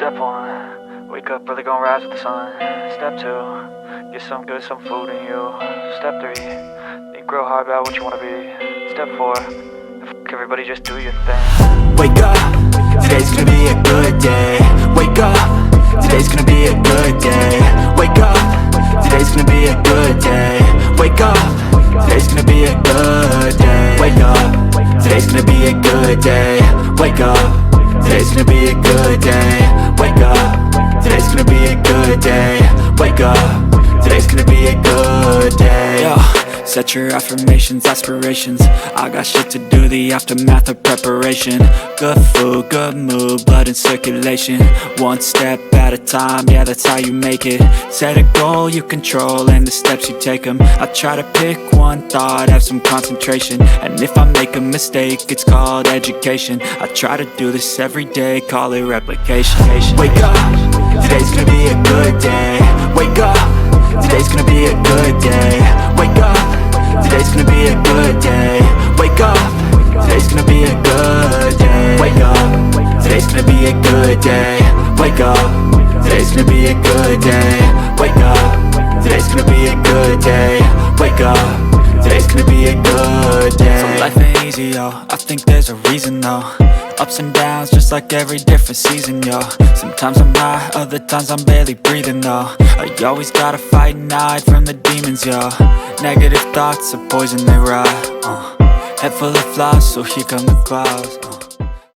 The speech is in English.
Step 1, wake up early, gonna rise with the sun. Step 2, get some good, some food in you. Step 3, think real hard about what you wanna be. Step 4, everybody just do your thing. Wake up, today's gonna be a good day. Wake up, today's gonna be a good day. Wake up, today's gonna be a good day. Wake up, today's gonna be a good day. Wake up, today's gonna be a good day. Wake up, today's gonna be a good day. Wake up, today's gonna be a good day. Wake up, today's gonna be a good day. Yo, set your affirmations, aspirations. I got shit to do, the aftermath of preparation. Good food, good mood, blood in circulation. One step at a time, yeah, that's how you make it. Set a goal you control and the steps you take them. I try to pick one thought, have some concentration. And if I make a mistake, it's called education. I try to do this every day, call it replication. Wake up, today's gonna be a good day. Wake up, today's gonna be a good day. Wake up, today's gonna be a good day. Wake up, today's gonna be a good day. Wake up, today's gonna be a good day. Wake up, today's gonna be a good day. Wake up, today's gonna be a good day. Wake up, today's gonna be a good day. So life ain't easy, yo, I think there's a reason though. Ups and downs, just like every different season, yo. Sometimes I'm high, other times I'm barely breathing, though. I always gotta fight and hide from the demons, yo. Negative thoughts are poison, they rot. Head full of flaws, so here come the clouds.